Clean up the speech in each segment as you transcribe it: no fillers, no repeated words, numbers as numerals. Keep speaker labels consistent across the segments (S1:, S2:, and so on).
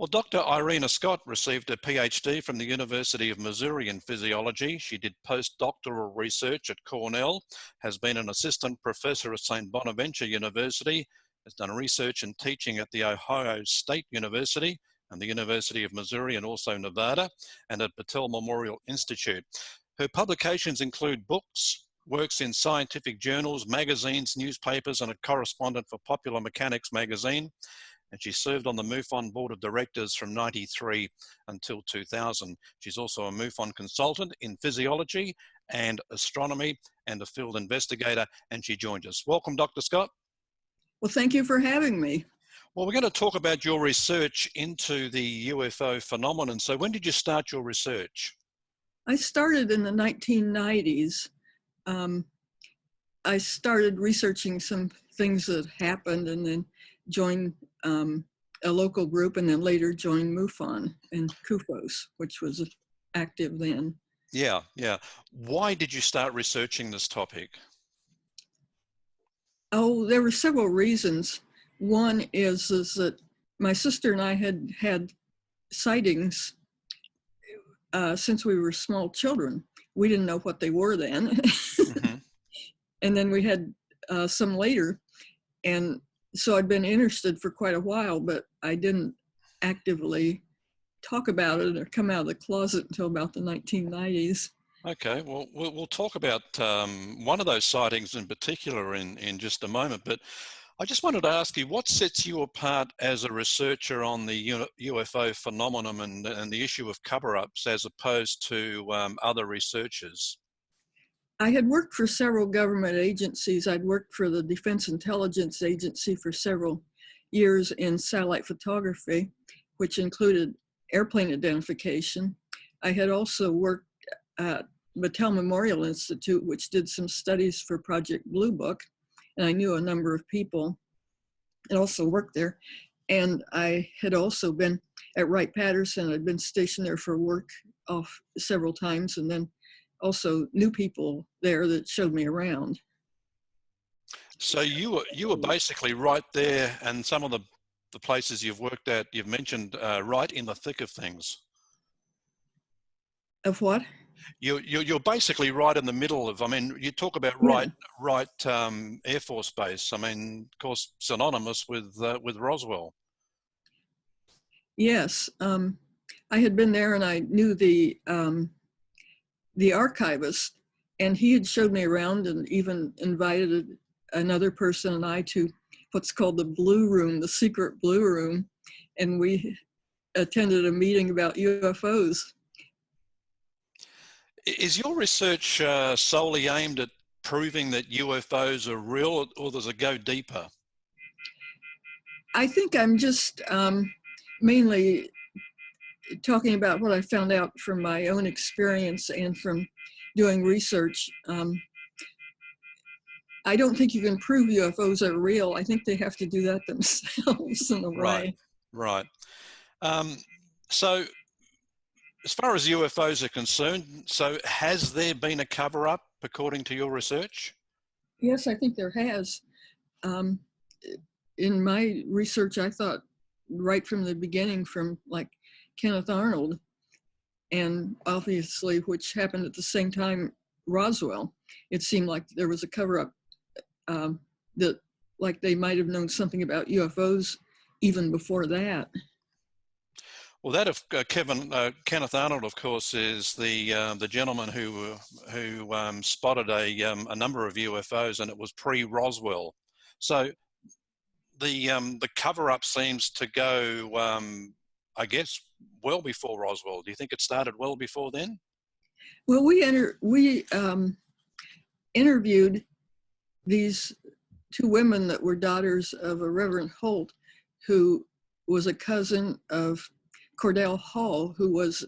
S1: Well, Dr. Irena Scott received a Ph.D. from the University of Missouri in physiology. She did post-doctoral research at Cornell, has been an assistant professor at St. Bonaventure University, has done research and teaching at the Ohio State University and the University of Missouri and also Nevada, and at Battelle Memorial Institute. Her publications include books, works in scientific journals, magazines, newspapers, and a correspondent for Popular Mechanics magazine. And she served on the MUFON board of directors from '93 until 2000. She's also a MUFON consultant in physiology and astronomy and a field investigator, and she joined us. Welcome, Dr. Scott.
S2: Well, thank you for having me.
S1: Well, we're going to talk about your research into the UFO phenomenon. So when did you start your research?
S2: I started in the 1990s. I started researching some things that happened and then joined a local group, and then later joined MUFON and CUFOS, which was active then.
S1: Yeah. Why did you start researching this topic?
S2: Oh, there were several reasons. One is that my sister and I had sightings since we were small children. We didn't know what they were then. Mm-hmm. And then we had some later. And so I'd been interested for quite a while, but I didn't actively talk about it or come out of the closet until about the 1990s.
S1: Okay, well, we'll talk about one of those sightings in particular in just a moment, but I just wanted to ask you, what sets you apart as a researcher on the UFO phenomenon and the issue of cover-ups as opposed to other researchers?
S2: I had worked for several government agencies. I'd worked for the Defense Intelligence Agency for several years in satellite photography, which included airplane identification. I had also worked at Battelle Memorial Institute, which did some studies for Project Blue Book, and I knew a number of people that also worked there. And I had also been at Wright-Patterson. I'd been stationed there for work off several times, and then also knew people there that showed me around.
S1: So you were basically right there, and some of the places you've worked at, you've mentioned right in the thick of things.
S2: Of what?
S1: You're basically right in the middle of. I mean, you talk about Wright Air Force Base. I mean, of course, synonymous with Roswell.
S2: Yes, I had been there, and I knew the archivist, and he had showed me around and even invited another person and I to what's called the Blue Room, the secret Blue Room, and we attended a meeting about UFOs.
S1: Is your research solely aimed at proving that UFOs are real, or does it go deeper?
S2: I think I'm just mainly talking about what I found out from my own experience and from doing research. I don't think you can prove UFOs are real. I think they have to do that themselves in a way.
S1: Right. So as far as UFOs are concerned, so has there been a cover-up according to your research?
S2: Yes, I think there has. In my research, I thought right from the beginning, from like Kenneth Arnold, and obviously, which happened at the same time, Roswell, it seemed like there was a cover-up that like they might have known something about UFOs even before that.
S1: Well, that of Kenneth Arnold, of course, is the gentleman who spotted a number of UFOs, and it was pre-Roswell. So the cover-up seems to go, I guess, well before Roswell. Do you think it started well before then?
S2: Well, we interviewed these two women that were daughters of a Reverend Holt, who was a cousin of Cordell Hull, who was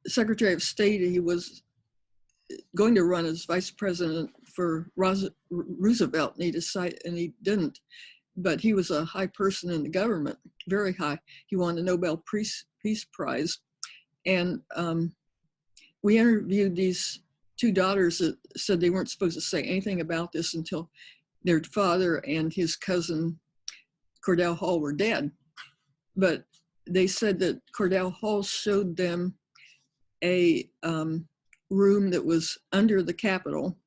S2: Secretary of State. He was going to run as vice president for Roosevelt, and he didn't. But he was a high person in the government, very high. He won the Nobel Peace Prize. And we interviewed these two daughters that said they weren't supposed to say anything about this until their father and his cousin Cordell Hall were dead. But they said that Cordell Hall showed them a room that was under the Capitol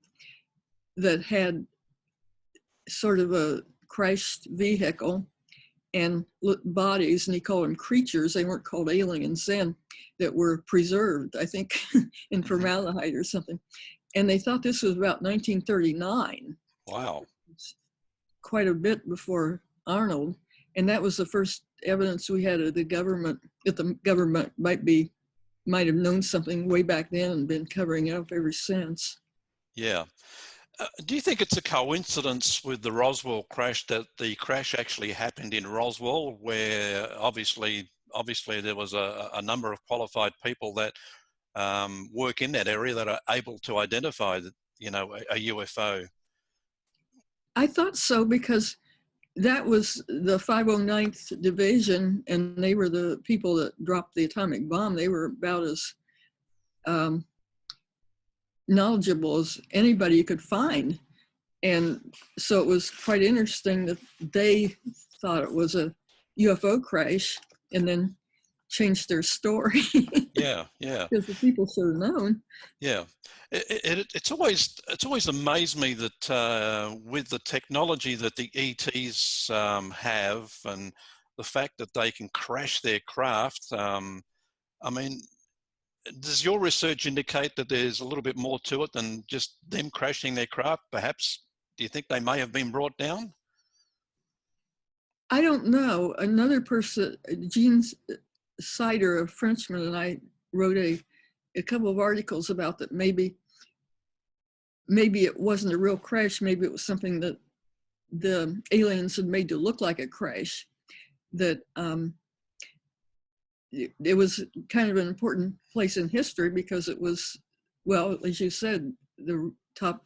S2: that had sort of a crashed vehicle and bodies, and he called them creatures. They weren't called aliens then, that were preserved, I think, in formaldehyde or something. And they thought this was about 1939.
S1: Wow.
S2: Quite a bit before Arnold. And that was the first evidence we had of the government, that the government might have known something way back then and been covering it up ever since.
S1: Yeah. Do you think it's a coincidence with the Roswell crash that the crash actually happened in Roswell, where obviously there was a number of qualified people that work in that area that are able to identify, a UFO?
S2: I thought so, because that was the 509th Division, and they were the people that dropped the atomic bomb. They were about as knowledgeable as anybody you could find. And so it was quite interesting that they thought it was a UFO crash and then changed their story.
S1: Yeah.
S2: Because the people should have known.
S1: Yeah. It's always amazed me that with the technology that the ETs have, and the fact that they can crash their craft, I mean, does your research indicate that there's a little bit more to it than just them crashing their craft? Perhaps, do you think they may have been brought down?
S2: I don't know. Another person, Jean Sider, a Frenchman, and I wrote a couple of articles about that. Maybe it wasn't a real crash. Maybe it was something that the aliens had made to look like a crash. That it was kind of an important place in history because it was, well, as you said, the top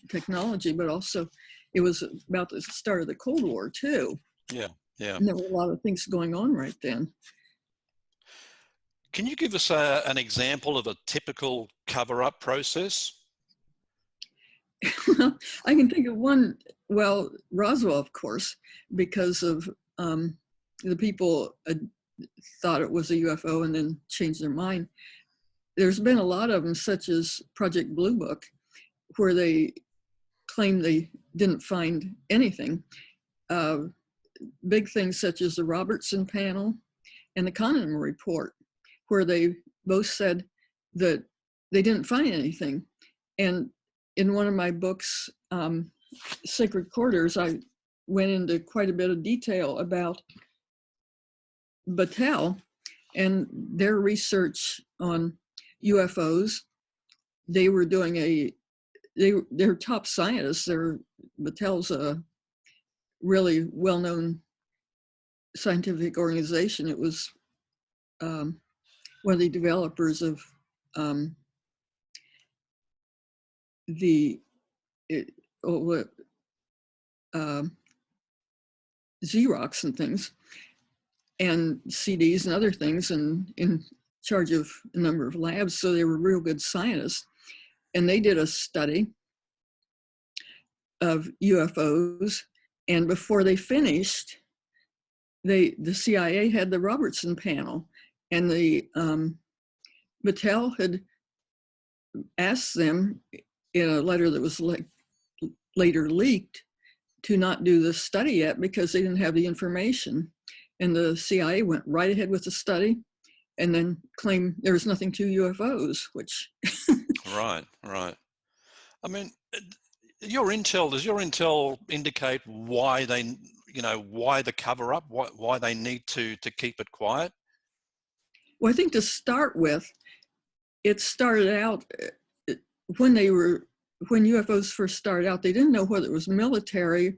S2: technology, but also it was about the start of the Cold War too.
S1: Yeah.
S2: And there were a lot of things going on right then.
S1: Can you give us an example of a typical cover-up process?
S2: Well, I can think of one. Well, Roswell, of course, because of the people thought it was a UFO and then changed their mind. There's been a lot of them, such as Project Blue Book, where they claim they didn't find anything. Big things such as the Robertson panel and the Kahneman report, where they both said that they didn't find anything. And in one of my books, Sacred Quarters, I went into quite a bit of detail about Battelle and their research on UFOs. They were doing they're top scientists. Battelle's a really well-known scientific organization. It was one of the developers of Xerox and things, and CDs and other things, and in charge of a number of labs. So they were real good scientists. And they did a study of UFOs. And before they finished, the CIA had the Robertson panel, and the Battelle had asked them in a letter that was later leaked to not do the study yet because they didn't have the information. And the CIA went right ahead with the study and then claimed there was nothing to UFOs, which...
S1: Right. I mean, does your intel indicate why they, why the cover up, why they need to keep it quiet?
S2: Well, I think to start with, it started out when UFOs first started out, they didn't know whether it was military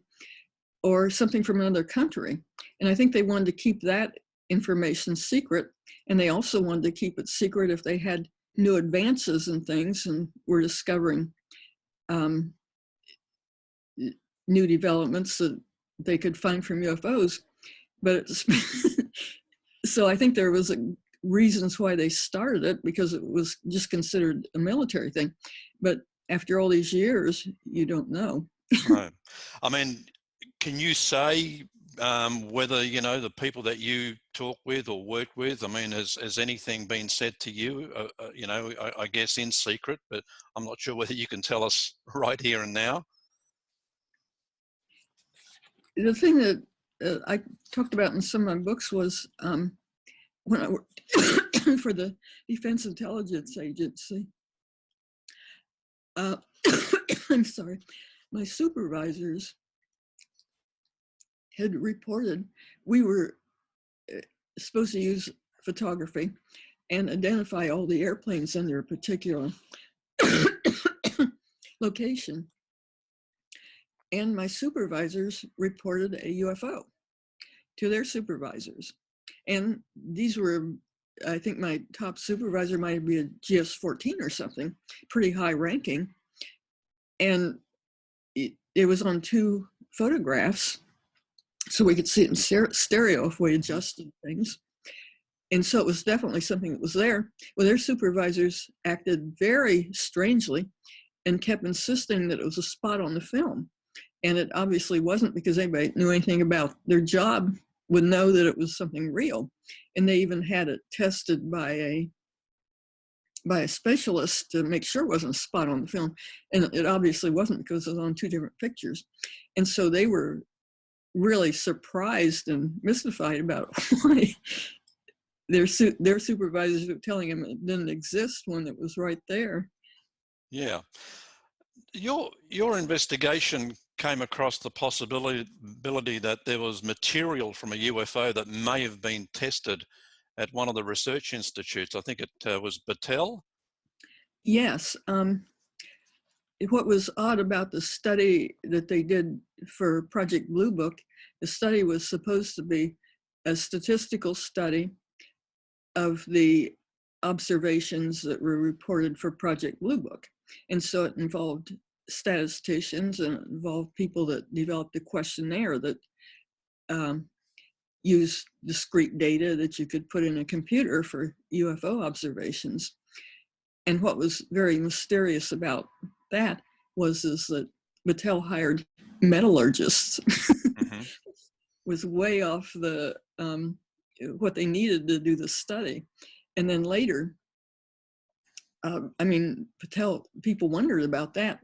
S2: or something from another country. And I think they wanted to keep that information secret. And they also wanted to keep it secret if they had new advances and things and were discovering new developments that they could find from UFOs. But so I think there was reasons why they started it, because it was just considered a military thing. But after all these years, you don't know.
S1: Right. I mean, can you say whether, you know, the people that you talk with or work with, I mean, has anything been said to you, you know, I guess in secret, but I'm not sure whether you can tell us right here and now.
S2: The thing that I talked about in some of my books was when I worked for the Defense Intelligence Agency. I'm sorry, my supervisors had reported we were supposed to use photography and identify all the airplanes under a particular location. And my supervisors reported a UFO to their supervisors. And these were, I think my top supervisor might be a GS-14 or something, pretty high ranking. And it was on 2 photographs, so we could see it in stereo if we adjusted things. And so it was definitely something that was there. Well, their supervisors acted very strangely and kept insisting that it was a spot on the film. And it obviously wasn't, because anybody knew anything about their job would know that it was something real. And they even had it tested by a specialist to make sure it wasn't a spot on the film. And it obviously wasn't, because it was on 2 different pictures. And so they were really surprised and mystified about why their supervisors were telling them it didn't exist when it was right there.
S1: Yeah. Your investigation came across the possibility that there was material from a UFO that may have been tested at one of the research institutes. I think it was Battelle.
S2: Yes. What was odd about the study that they did for Project Blue Book, the study was supposed to be a statistical study of the observations that were reported for Project Blue Book. And so it involved statisticians, and it involved people that developed a questionnaire that used discrete data that you could put in a computer for UFO observations. And what was very mysterious about that was that Battelle hired metallurgists. Mm-hmm. Was way off the what they needed to do the study. And then later, I mean, Battelle, people wondered about that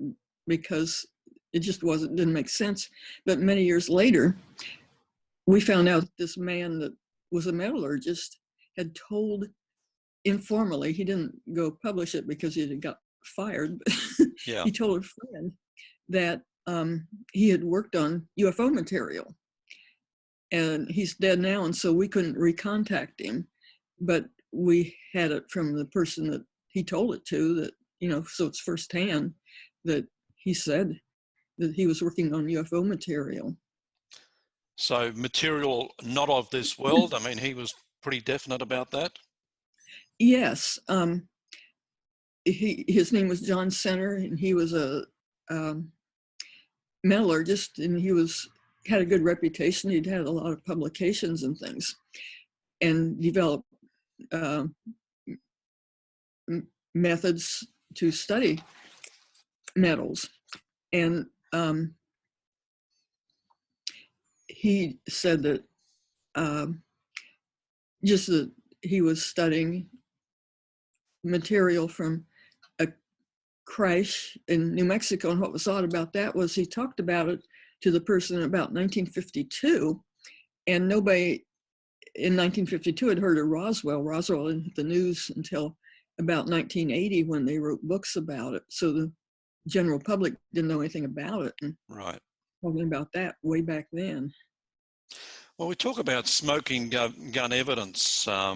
S2: because it just didn't make sense. But many years later, we found out this man that was a metallurgist had told informally, he didn't go publish it because he had got fired, but yeah. He told a friend that he had worked on UFO material. And he's dead now, and so we couldn't recontact him. But we had it from the person that he told it to, that, you know, so it's firsthand that he said that he was working on UFO material.
S1: So material not of this world? I mean, he was pretty definite about that?
S2: Yes. His name was John Center, and he was a metallurgist, and he had a good reputation. He'd had a lot of publications and things, and developed methods to study metals. And he said that just that he was studying material from a crash in New Mexico. And what was odd about that was he talked about it to the person about 1952, and nobody in 1952 had heard of Roswell. Roswell in the news until about 1980 when they wrote books about it. So the general public didn't know anything about it. And
S1: right.
S2: Talking about that way back then.
S1: Well, we talk about smoking gun evidence. I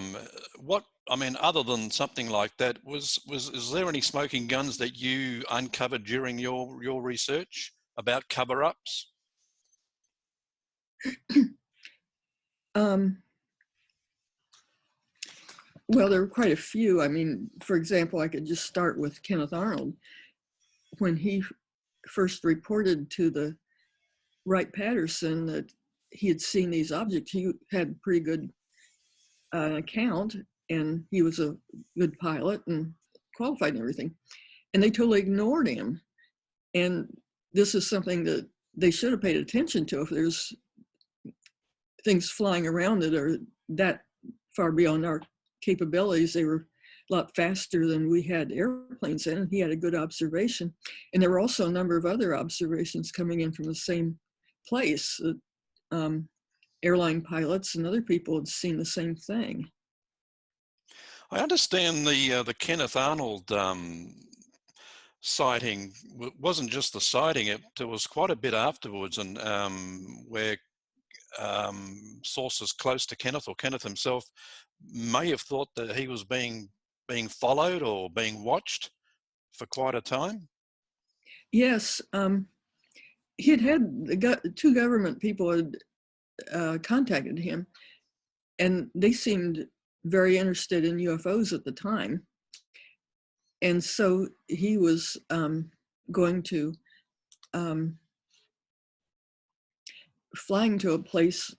S1: mean, other than something like that, is there any smoking guns that you uncovered during your research about cover-ups?
S2: Well, there were quite a few. I mean, for example, I could just start with Kenneth Arnold. When he first reported to the Wright-Patterson that he had seen these objects, he had pretty good account, and he was a good pilot and qualified and everything. And they totally ignored him. And this is something that they should have paid attention to. If there's things flying around that are that far beyond our capabilities. They were a lot faster than we had airplanes in, and he had a good observation. And there were also a number of other observations coming in from the same place. Airline pilots and other people had seen the same thing.
S1: I understand the Kenneth Arnold sighting wasn't just the sighting, it was quite a bit afterwards, and where sources close to Kenneth, or Kenneth himself, may have thought that he was being followed or being watched for quite a time.
S2: Yes, he had two government people had contacted him, and they seemed very interested in UFOs at the time. And so he was going to flying to a place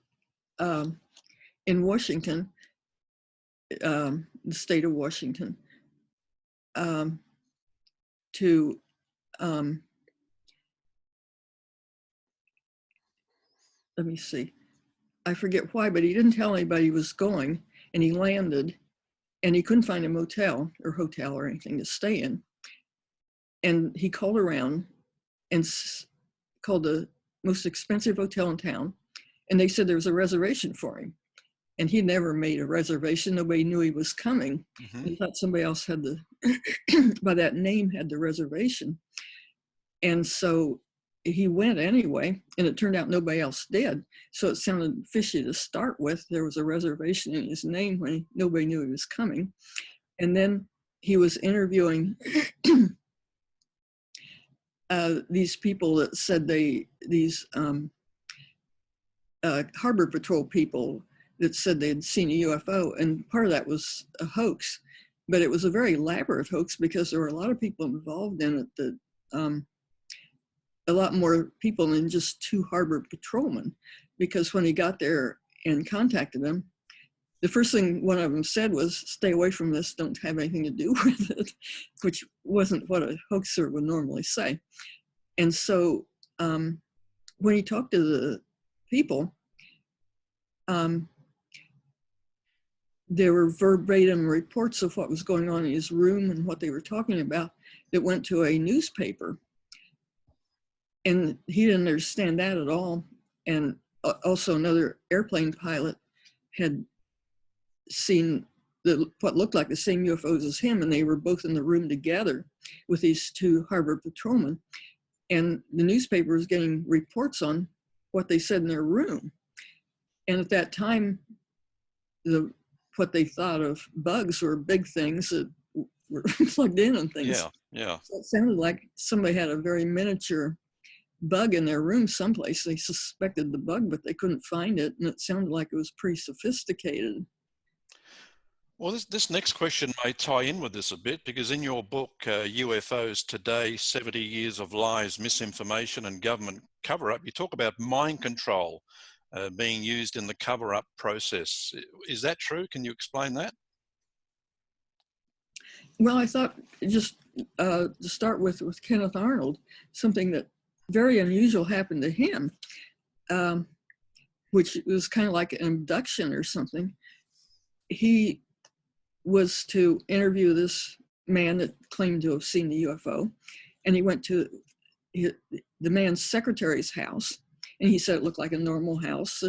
S2: in Washington, the state of Washington, to let me see, I forget why, but he didn't tell anybody he was going, and he landed, and he couldn't find a motel or hotel or anything to stay in. And he called around and called the most expensive hotel in town, and they said there was a reservation for him. And he never made a reservation. Nobody knew he was coming.
S1: Mm-hmm.
S2: He thought somebody else had by that name, had the reservation. And so he went anyway, and it turned out nobody else did. So it sounded fishy to start with. There was a reservation in his name when nobody knew he was coming. And then he was interviewing these people that said these Harbor Patrol people that said they'd seen a UFO, and part of that was a hoax, but it was a very elaborate hoax because there were a lot of people involved in it, that a lot more people than just two Harbor Patrolmen, because when he got there and contacted them, the first thing one of them said was, "Stay away from this, don't have anything to do with it," which wasn't what a hoaxer would normally say. And so when he talked to the people, there were verbatim reports of what was going on in his room and what they were talking about that went to a newspaper. And he didn't understand that at all. And also another airplane pilot had seen what looked like the same UFOs as him, and they were both in the room together with these two Harbor Patrolmen. And the newspaper was getting reports on what they said in their room. And at that time, what they thought of bugs were big things that were plugged in and things.
S1: Yeah, yeah.
S2: So it sounded like somebody had a very miniature bug in their room someplace. They suspected the bug, but they couldn't find it, and it sounded like it was pretty sophisticated.
S1: Well, this next question may tie in with this a bit, because in your book, UFOs Today, 70 Years of Lies, Misinformation and Government Cover-Up, you talk about mind control being used in the cover-up process. Is that true? Can you explain that?
S2: Well, I thought just to start with Kenneth Arnold, something that very unusual happened to him, which was kind of like an abduction or something. He was to interview this man that claimed to have seen the UFO, and he went to the man's secretary's house, and he said it looked like a normal house.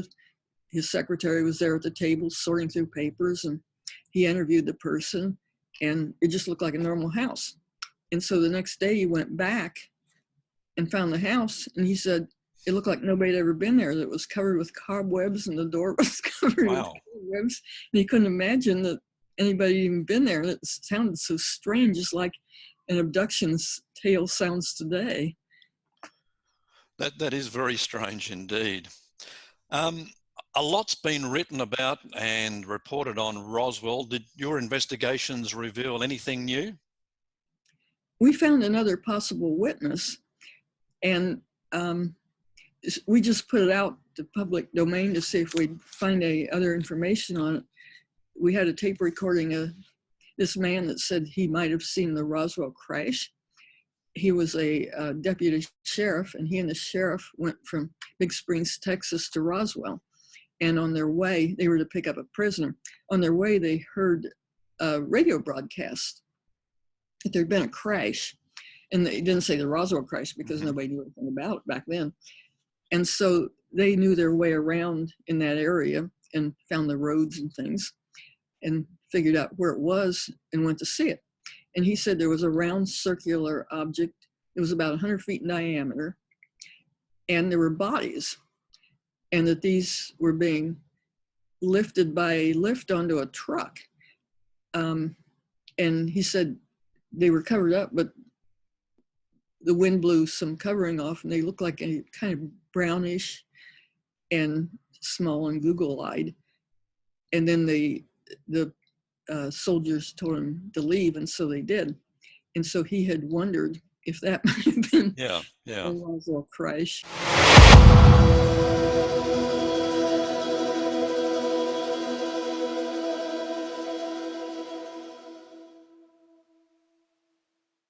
S2: His secretary was there at the table sorting through papers, and he interviewed the person, and it just looked like a normal house. And so the next day he went back and found the house, and he said it looked like nobody had ever been there, that it was covered with cobwebs and the door was covered with cobwebs. And he couldn't imagine that anybody even been there. And it sounded so strange, just like an abduction tale sounds today.
S1: That is very strange indeed. A lot's been written about and reported on Roswell. Did your investigations reveal anything new?
S2: We found another possible witness, and we just put it out to public domain to see if we'd find any other information on it. We had a tape recording of this man that said he might have seen the Roswell crash. He was a deputy sheriff, and he and the sheriff went from Big Springs, Texas to Roswell. And on their way, they were to pick up a prisoner. On their way, they heard a radio broadcast that there'd been a crash. And they didn't say the Roswell crash because nobody knew anything about it back then. And so they knew their way around in that area and found the roads and things and figured out where it was and went to see it. And he said there was a round circular object. It was about 100 feet in diameter. And there were bodies. And that these were being lifted by a lift onto a truck. And he said they were covered up, but the wind blew some covering off and they looked like a kind of brownish and small and Google-eyed. And then the soldiers told him to leave, and so they did. And so he had wondered if that might have been
S1: Yeah.
S2: a Roswell crash.